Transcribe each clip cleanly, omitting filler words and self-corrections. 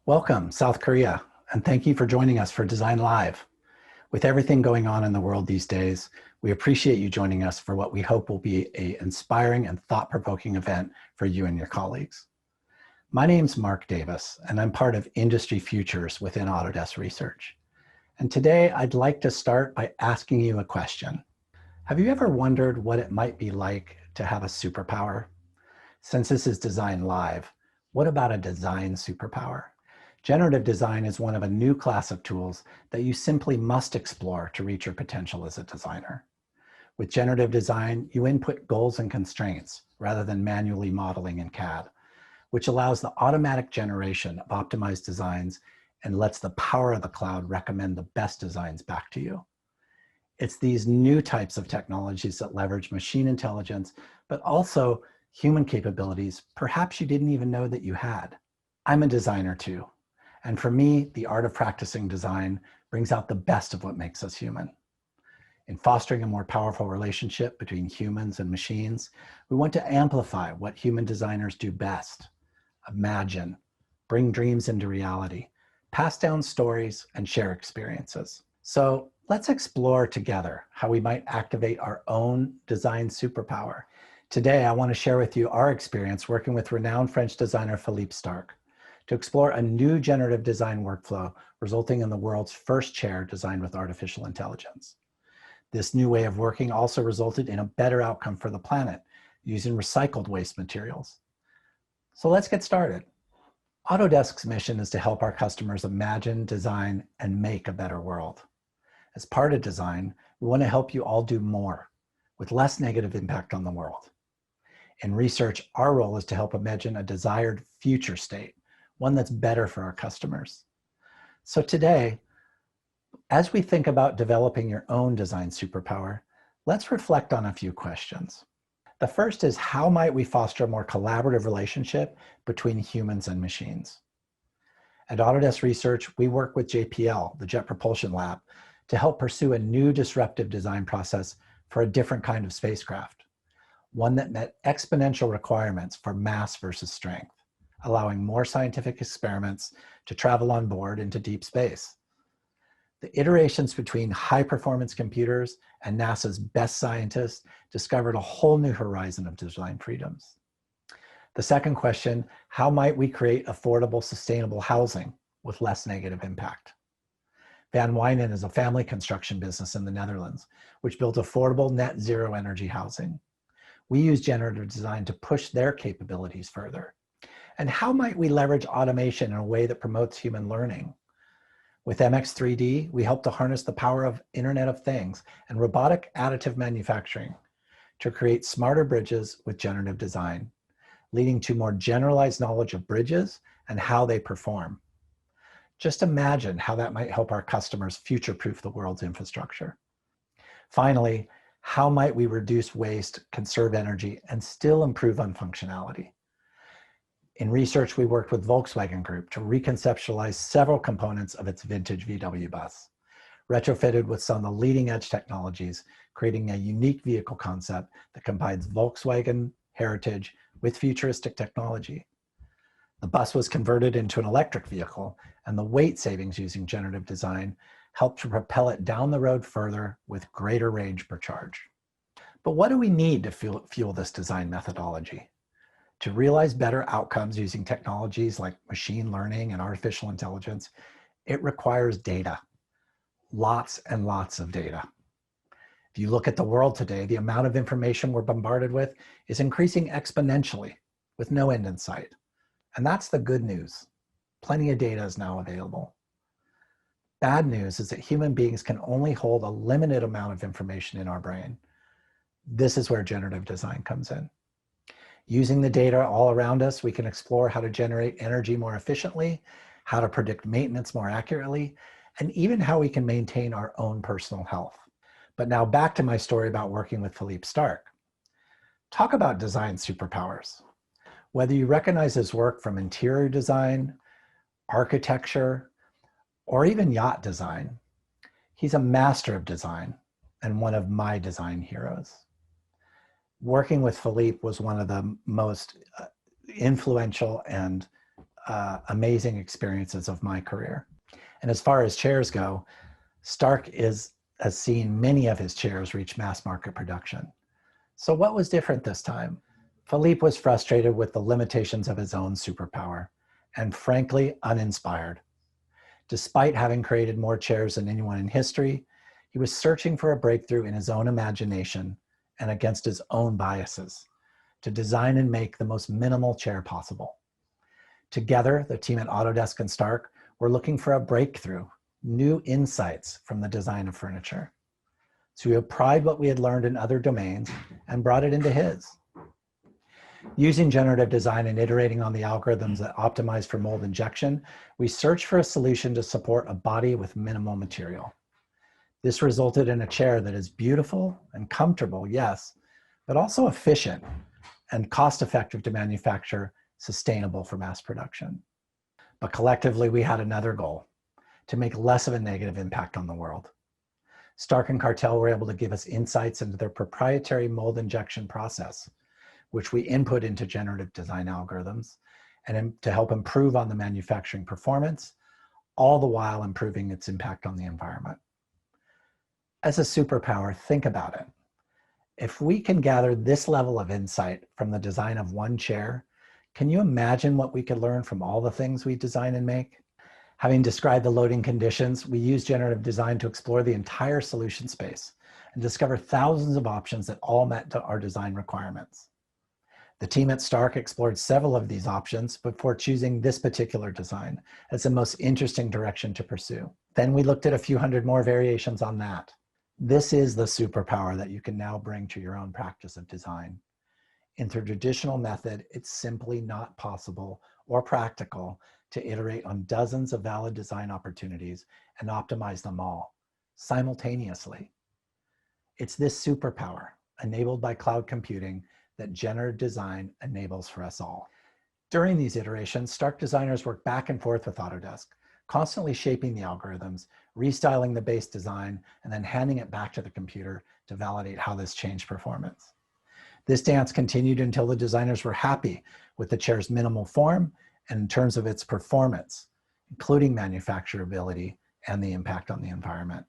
Welcome, South Korea, and thank you for joining us for Design Live. With everything going on in the world these days, we appreciate you joining us for what we hope will be an inspiring and thought-provoking event for you and your colleagues. My name's Mark Davis, and I'm part of Industry Futures within Autodesk Research. And today, I'd like to start by asking you a question. Have you ever wondered what it might be like to have a superpower? Since this is Design Live, what about a design superpower? Generative design is one of a new class of tools that you simply must explore to reach your potential as a designer. With generative design, you input goals and constraints rather than manually modeling in CAD, which allows the automatic generation of optimized designs and lets the power of the cloud recommend the best designs back to you. It's these new types of technologies that leverage machine intelligence, but also human capabilities perhaps you didn't even know that you had. I'm a designer too. And for me, the art of practicing design brings out the best of what makes us human. In fostering a more powerful relationship between humans and machines, we want to amplify what human designers do best: imagine, bring dreams into reality, pass down stories, and share experiences. So let's explore together how we might activate our own design superpower. Today, I want to share with you our experience working with renowned French designer Philippe Starck to explore a new generative design workflow resulting in the world's first chair designed with artificial intelligence. This new way of working also resulted in a better outcome for the planet using recycled waste materials. So let's get started. Autodesk's mission is to help our customers imagine, design, and make a better world. As part of design, we want to help you all do more with less negative impact on the world. In research, our role is to help imagine a desired future state, one that's better for our customers. So today, as we think about developing your own design superpower, let's reflect on a few questions. The first is, how might we foster a more collaborative relationship between humans and machines? At Autodesk Research, we work with JPL, the Jet Propulsion Lab, to help pursue a new disruptive design process for a different kind of spacecraft, one that met exponential requirements for mass versus strength, allowing more scientific experiments to travel on board into deep space. The iterations between high-performance computers and NASA's best scientists discovered a whole new horizon of design freedoms. The second question, how might we create affordable, sustainable housing with less negative impact? Van Wijnen is a family construction business in the Netherlands, which builds affordable net zero energy housing. We use generative design to push their capabilities further. And how might we leverage automation in a way that promotes human learning? With MX3D, we help to harness the power of Internet of Things and robotic additive manufacturing to create smarter bridges with generative design, leading to more generalized knowledge of bridges and how they perform. Just imagine how that might help our customers future-proof the world's infrastructure. Finally, how might we reduce waste, conserve energy, and still improve on functionality? In research, we worked with Volkswagen Group to reconceptualize several components of its vintage VW bus, retrofitted with some of the leading edge technologies, creating a unique vehicle concept that combines Volkswagen heritage with futuristic technology. The bus was converted into an electric vehicle, and the weight savings using generative design helped to propel it down the road further with greater range per charge. But what do we need to fuel this design methodology? To realize better outcomes using technologies like machine learning and artificial intelligence, it requires data, lots and lots of data. If you look at the world today, the amount of information we're bombarded with is increasing exponentially with no end in sight. And that's the good news. Plenty of data is now available. Bad news is that human beings can only hold a limited amount of information in our brain. This is where generative design comes in. Using the data all around us, we can explore how to generate energy more efficiently, how to predict maintenance more accurately, and even how we can maintain our own personal health. But now back to my story about working with Philippe Starck. Talk about design superpowers. Whether you recognize his work from interior design, architecture, or even yacht design, he's a master of design and one of my design heroes. Working with Philippe was one of the most influential and amazing experiences of my career. And as far as chairs go, Stark has seen many of his chairs reach mass market production. So what was different this time? Philippe was frustrated with the limitations of his own superpower and frankly uninspired. Despite having created more chairs than anyone in history, he was searching for a breakthrough in his own imagination and against his own biases to design and make the most minimal chair possible. Together, the team at Autodesk and Stark were looking for a breakthrough, new insights from the design of furniture. So we applied what we had learned in other domains and brought it into his. Using generative design and iterating on the algorithms that optimize for mold injection, we searched for a solution to support a body with minimal material. This resulted in a chair that is beautiful and comfortable, yes, but also efficient and cost-effective to manufacture, sustainable for mass production. But collectively, we had another goal, to make less of a negative impact on the world. Stark and Cartel were able to give us insights into their proprietary mold injection process, which we input into generative design algorithms, and to help improve on the manufacturing performance, all the while improving its impact on the environment. As a superpower, think about it. If we can gather this level of insight from the design of one chair, can you imagine what we could learn from all the things we design and make? Having described the loading conditions, we use generative design to explore the entire solution space and discover thousands of options that all met our design requirements. The team at Stark explored several of these options before choosing this particular design as the most interesting direction to pursue. Then we looked at a few hundred more variations on that. This is the superpower that you can now bring to your own practice of design. In the traditional method, it's simply not possible or practical to iterate on dozens of valid design opportunities and optimize them all simultaneously. It's this superpower, enabled by cloud computing, that generative design enables for us all. During these iterations, Stark designers work back and forth with Autodesk, constantly shaping the algorithms, restyling the base design, and then handing it back to the computer to validate how this changed performance. This dance continued until the designers were happy with the chair's minimal form and in terms of its performance, including manufacturability and the impact on the environment.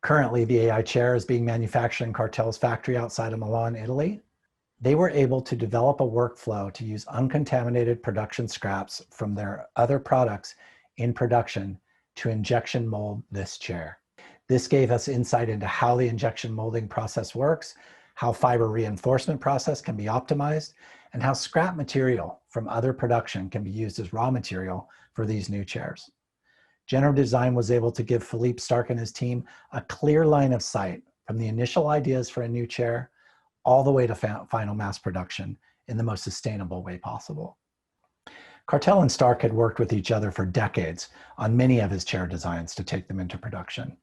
Currently, the AI chair is being manufactured in Cartel's factory outside of Milan, Italy. They were able to develop a workflow to use uncontaminated production scraps from their other products in production to injection mold this chair. This gave us insight into how the injection molding process works, how fiber reinforcement process can be optimized, and how scrap material from other production can be used as raw material for these new chairs. Generative design was able to give Philippe Stark and his team a clear line of sight from the initial ideas for a new chair all the way to final mass production in the most sustainable way possible. Cartel and Stark had worked with each other for decades on many of his chair designs to take them into production.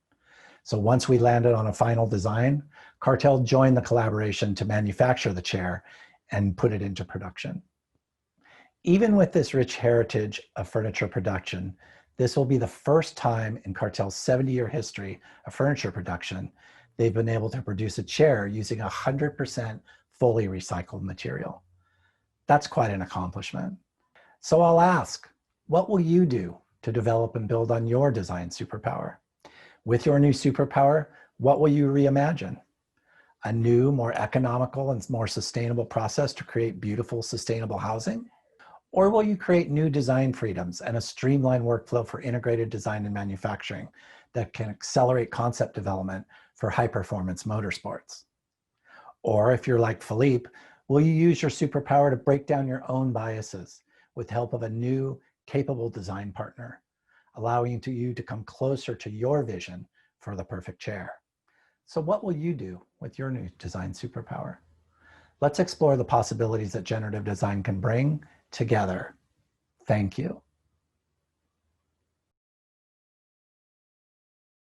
So once we landed on a final design, Cartel joined the collaboration to manufacture the chair and put it into production. Even with this rich heritage of furniture production, this will be the first time in Cartel's 70-year history of furniture production they've been able to produce a chair using 100% fully recycled material. That's quite an accomplishment. So I'll ask, what will you do to develop and build on your design superpower? With your new superpower, what will you reimagine? A new, more economical and more sustainable process to create beautiful, sustainable housing? Or will you create new design freedoms and a streamlined workflow for integrated design and manufacturing that can accelerate concept development for high-performance motorsports? Or if you're like Philippe, will you use your superpower to break down your own biases with help of a new, capable design partner, allowing you to come closer to your vision for the perfect chair? So what will you do with your new design superpower? Let's explore the possibilities that generative design can bring together. Thank you.